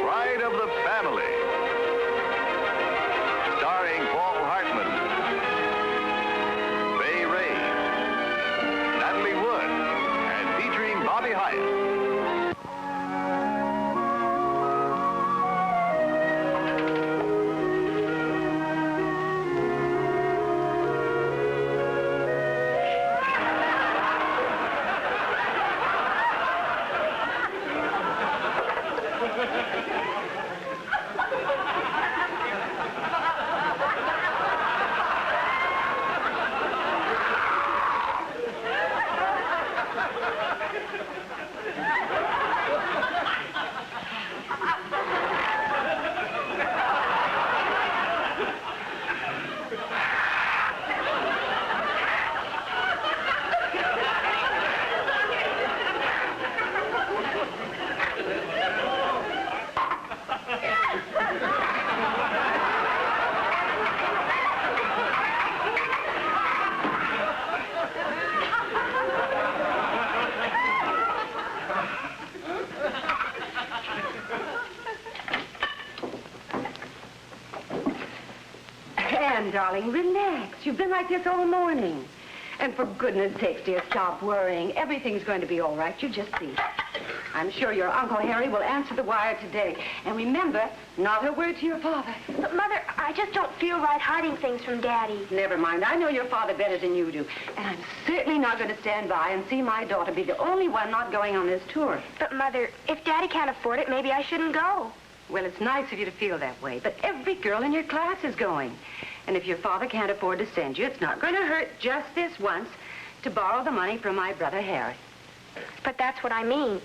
Pride of the Family. Starring Paul Hartman, Wray, Natalie Wood, and featuring Bobby Hyatt. Darling, relax. You've been like this all morning. And for goodness sakes, dear, stop worrying. Everything's going to be all right. You just see. I'm sure your Uncle Harry will answer the wire today. And remember, not a word to your father. But, Mother, I just don't feel right hiding things from Daddy. Never mind. I know your father better than you do. And I'm certainly not going to stand by and see my daughter be the only one not going on this tour. But, Mother, if Daddy can't afford it, maybe I shouldn't go. Well, it's nice of you to feel that way. But every girl in your class is going. And if your father can't afford to send you, it's not going to hurt just this once to borrow the money from my brother Harry. But that's what I mean.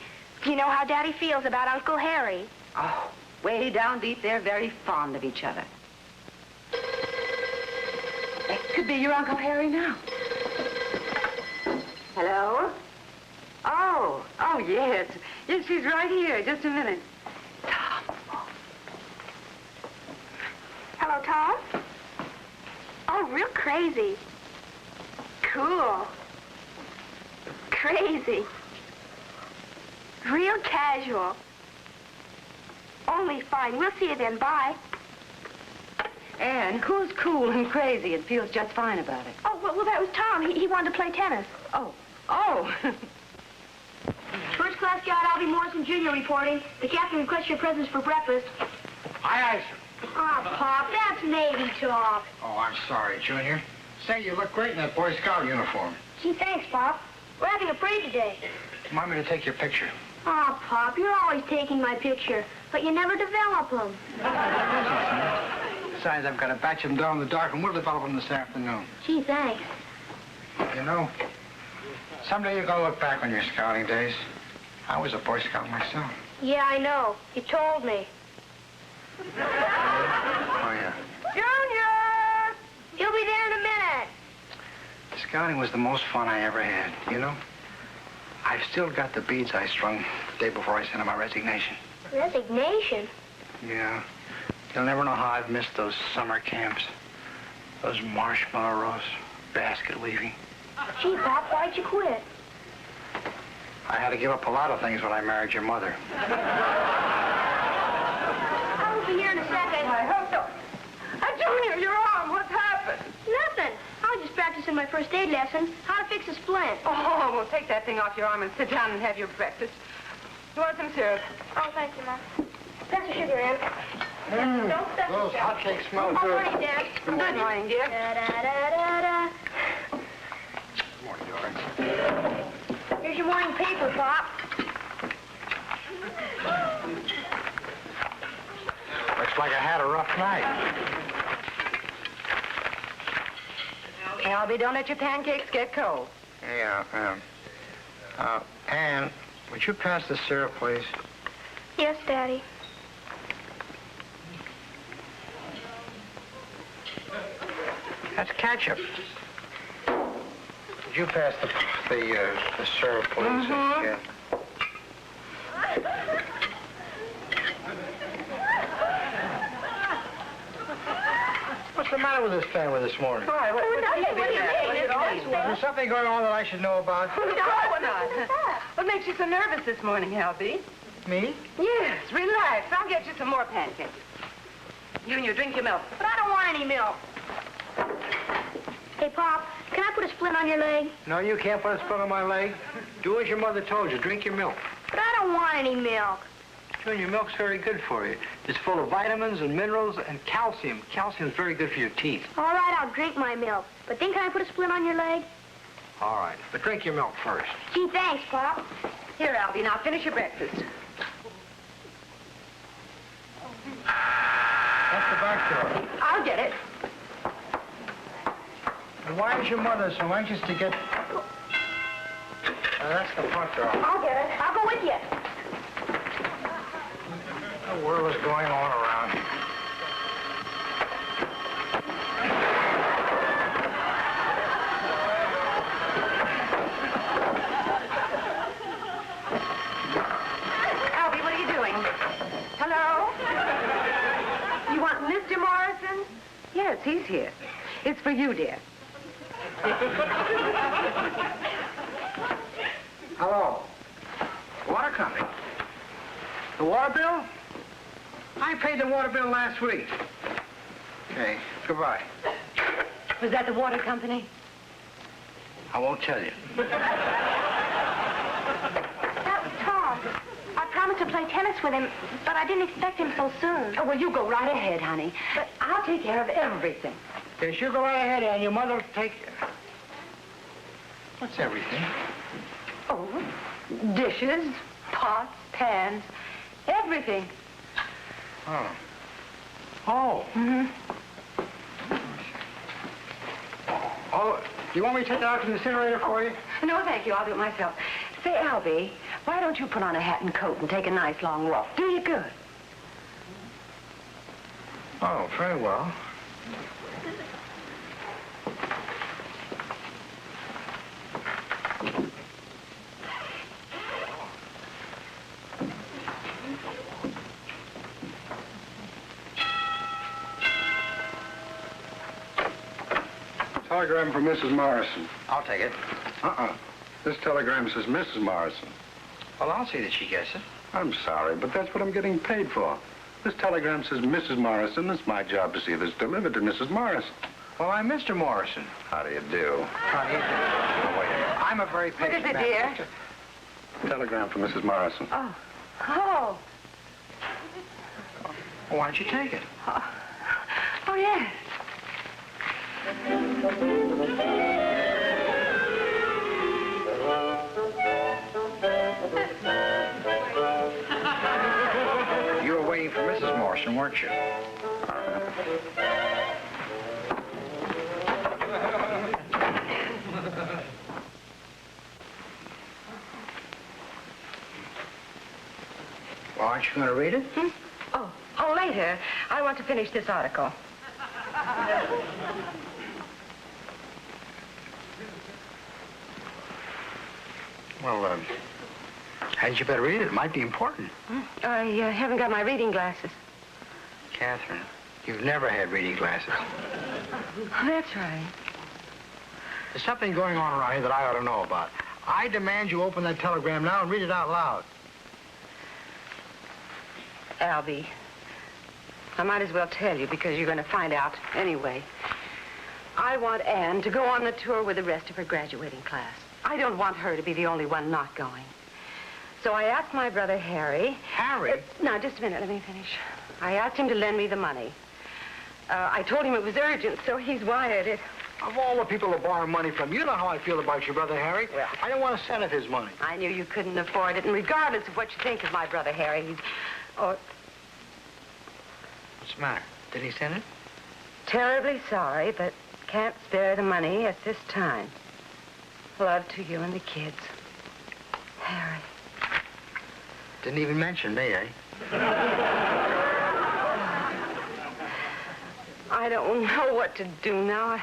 You know how Daddy feels about Uncle Harry. Oh, way down deep, they're very fond of each other. That could be your Uncle Harry now. Hello? Oh, yes. Yes, she's right here. Just a minute. Tom. Hello, Tom? Oh, real crazy. Cool. Crazy. Real casual. Only fine. We'll see you then. Bye. Anne, who's cool and crazy and feels just fine about it? Oh, well, that was Tom. He wanted to play tennis. Oh. First class guide, Albie Morrison Jr. reporting. The captain requests your presence for breakfast. Aye, sir. Oh, Pop, that's Navy talk. Oh, I'm sorry, Junior. Say, you look great in that Boy Scout uniform. Gee, thanks, Pop. We're having a parade today. Want me to take your picture? Oh, Pop, you're always taking my picture, but you never develop them. Besides, I've got a batch of them down in the dark, and we'll develop them this afternoon. Gee, thanks. You know, someday you're going to look back on your scouting days. I was a Boy Scout myself. Yeah, I know. You told me. Oh, yeah. Junior! He'll be there in a minute. Scouting was the most fun I ever had, you know? I've still got the beads I strung the day before I sent in my resignation. Resignation? Yeah. You'll never know how I've missed those summer camps. Those marshmallow roasts, basket weaving. Gee, Pop, why'd you quit? I had to give up a lot of things when I married your mother. I'll be here in a second. I hope so. Junior, your arm, what's happened? Nothing. I was just practicing my first aid lesson, how to fix a splint. Oh, well, take that thing off your arm and sit down and have your breakfast. You want some syrup? Oh, thank you, Mom. Pass the sugar in. Don't step Those hotcakes smell Good good. morning, Dad. Good morning, dear. Da-da-da-da-da. Good morning, darling. Here's your morning paper, Pop. Looks like I had a rough night. Hey, Albie, don't let your pancakes get cold. Yeah, Anne, would you pass the syrup, please? Yes, Daddy. That's ketchup. Would you pass the syrup, please? Mm-hmm. Yeah. What's the matter with this family this morning? Why? What do you mean? Is there something going on that I should know about? No, not. Well, What makes you so nervous this morning, Albie? Me? Yes, relax. I'll get you some more pancakes. You and you drink your milk. But I don't want any milk. Hey, Pop, can I put a splint on your leg? No, you can't put a splint on my leg. Do as your mother told you. Drink your milk. But I don't want any milk. Junior, milk's very good for you. It's full of vitamins and minerals and calcium. Calcium's very good for your teeth. All right, I'll drink my milk. But then can I put a splint on your leg? All right, but drink your milk first. Gee, thanks, Pop. Here, Albie, now finish your breakfast. That's the back door. I'll get it. And why is your mother so anxious to get... that's the front door. I'll get it. I'll go with you. What the world is going on around here? Albie, what are you doing? Hello? You want Mr. Morrison? Yes, he's here. It's for you, dear. Hello. Water company. The water bill? I paid the water bill last week. Okay, goodbye. Was that the water company? I won't tell you. That was Tom. I promised to play tennis with him, but I didn't expect him so soon. Oh, well, you go right ahead, honey. But I'll take care of everything. Yes, you go right ahead, and your mother will take... What's everything? Oh, dishes, pots, pans, everything. Oh. Oh. Mm-hmm. Oh, do you want me to take it out to the incinerator for you? No, thank you. I'll do it myself. Say, Albie, why don't you put on a hat and coat and take a nice long walk? Do you good. Oh, very well. Telegram from Mrs. Morrison. I'll take it. This telegram says Mrs. Morrison. Well, I'll see that she gets it. I'm sorry, but that's what I'm getting paid for. This telegram says Mrs. Morrison. It's my job to see this delivered to Mrs. Morrison. Well, I'm Mr. Morrison. How do you do? How do you do? Oh, wait a minute. I'm a very What patient is it, man. dear? Telegram from Mrs. Morrison. Oh. Oh. Well, why don't you take it? Oh, yes. You were waiting for Mrs. Morrison, weren't you? Well, aren't you going to read it? Oh, later. I want to finish this article. Well, hadn't you better read it? It might be important. I haven't got my reading glasses. Catherine, you've never had reading glasses. That's right. There's something going on around here that I ought to know about. I demand you open that telegram now and read it out loud. Albie, I might as well tell you because you're going to find out anyway. I want Anne to go on the tour with the rest of her graduating class. I don't want her to be the only one not going. So I asked my brother Harry... Harry? Now, just a minute. Let me finish. I asked him to lend me the money. I told him it was urgent, so he's wired it. Of all the people to borrow money from, you know how I feel about your brother Harry. Well- I don't want a cent of his money. I knew you couldn't afford it, and regardless of what you think of my brother Harry, he's... Oh, What's the matter? Did he send it? terribly sorry, but can't spare the money at this time. Love to you and the kids. Harry. Didn't even mention me, eh? I don't know what to do now.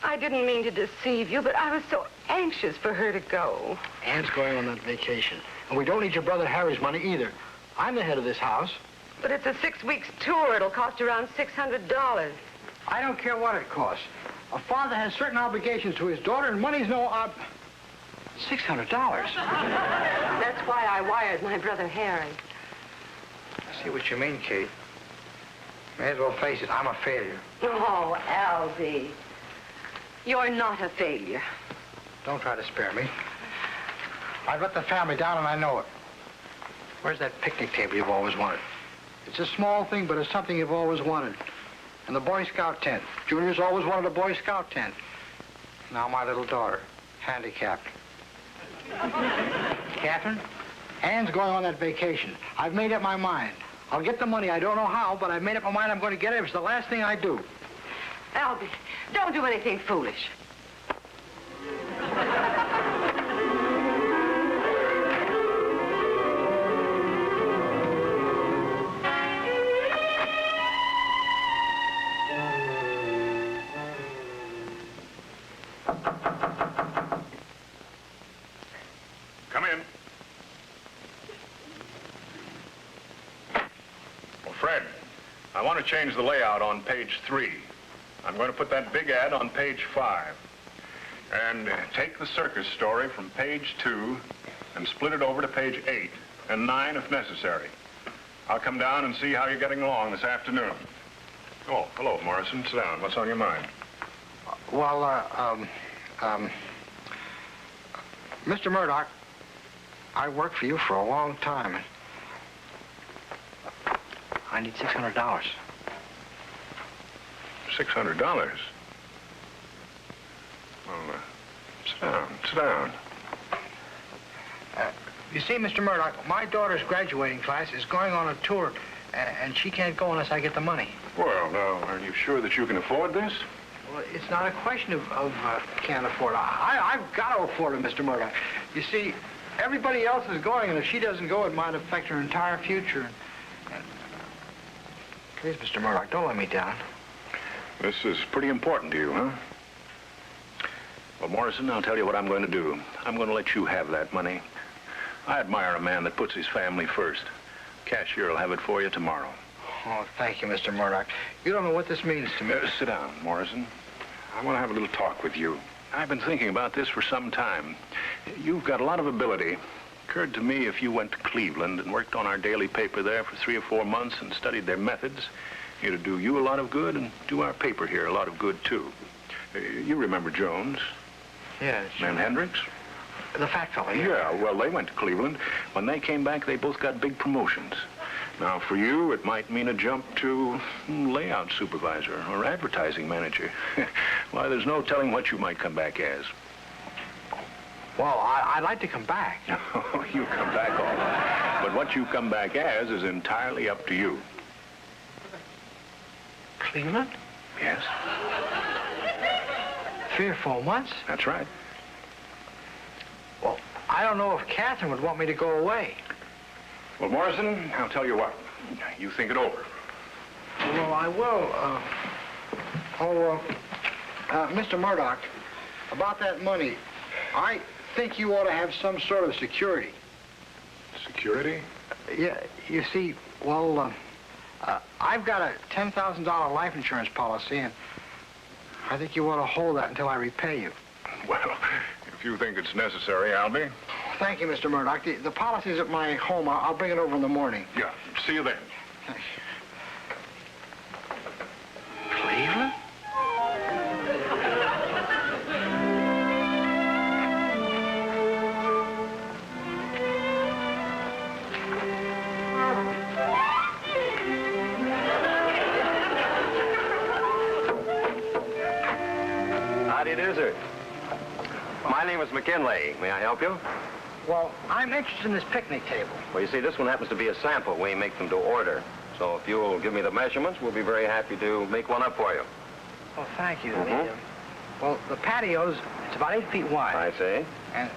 I didn't mean to deceive you, but I was so anxious for her to go. Anne's going on that vacation. And we don't need your brother Harry's money either. I'm the head of this house. But it's a 6 weeks tour. It'll cost around $600. I don't care what it costs. A father has certain obligations to his daughter, and money's no $600? That's why I wired my brother Harry. I see what you mean, Kate. May as well face it, I'm a failure. Oh, Albie. You're not a failure. Don't try to spare me. I've let the family down and I know it. Where's that picnic table you've always wanted? It's a small thing, but it's something you've always wanted. And the Boy Scout tent. Junior's always wanted a Boy Scout tent. Now my little daughter, handicapped. Catherine, Ann's going on that vacation. I've made up my mind. I'll get the money. I don't know how, but I've made up my mind I'm going to get it. It's the last thing I do. Albie, don't do anything foolish. Come in. Well, Fred, I want to change the layout on page 3. I'm going to put that big ad on page 5. And take the circus story from page 2 and split it over to page 8 and 9 if necessary. I'll come down and see how you're getting along this afternoon. Oh, hello, Morrison. Sit down. What's on your mind? Well, Mr. Murdoch, I worked for you for a long time. I need $600. $600? Well, sit down, sit down. You see, Mr. Murdoch, my daughter's graduating class is going on a tour, and she can't go unless I get the money. Well, now, are you sure that you can afford this? Well, it's not a question of can't afford it. I've got to afford it, Mr. Murdoch. You see, everybody else is going, and if she doesn't go, it might affect her entire future. And please, Mr. Murdoch, don't let me down. This is pretty important to you, huh? Well, Morrison, I'll tell you what I'm going to do. I'm going to let you have that money. I admire a man that puts his family first. Cashier will have it for you tomorrow. Oh, thank you, Mr. Murdoch. You don't know what this means to me. Sit down, Morrison. I want to have a little talk with you. I've been thinking about this for some time. You've got a lot of ability. Occurred to me if you went to Cleveland and worked on our daily paper there for 3 or 4 months and studied their methods, it'd do you a lot of good and do our paper here a lot of good, too. You remember Jones? Yes. And Hendricks? The fat fellow, Yeah, well, they went to Cleveland. When they came back, they both got big promotions. Now, for you, it might mean a jump to layout supervisor or advertising manager. Why, there's no telling what you might come back as. Well, I'd like to come back. You come back all right. But what you come back as is entirely up to you. Cleveland? Yes. 3 or 4 months? That's right. Well, I don't know if Catherine would want me to go away. Well, Morrison, I'll tell you what. You think it over. Well, I will. Mr. Murdoch, about that money, I think you ought to have some sort of security. Security? Yeah, you see, well, I've got a $10,000 life insurance policy, and I think you ought to hold that until I repay you. Well, if you think it's necessary, Albie. Thank you, Mr. Murdoch. The policy's at my home. I'll bring it over in the morning. Yeah, see you then. Thanks. Cleveland? How do you do, sir? My name is McKinley. May I help you? Well, I'm interested in this picnic table. Well, you see, this one happens to be a sample. We make them to order. So if you'll give me the measurements, we'll be very happy to make one up for you. Oh, thank you. Mhm. Well, the patio's, it's about 8 feet wide. I see. And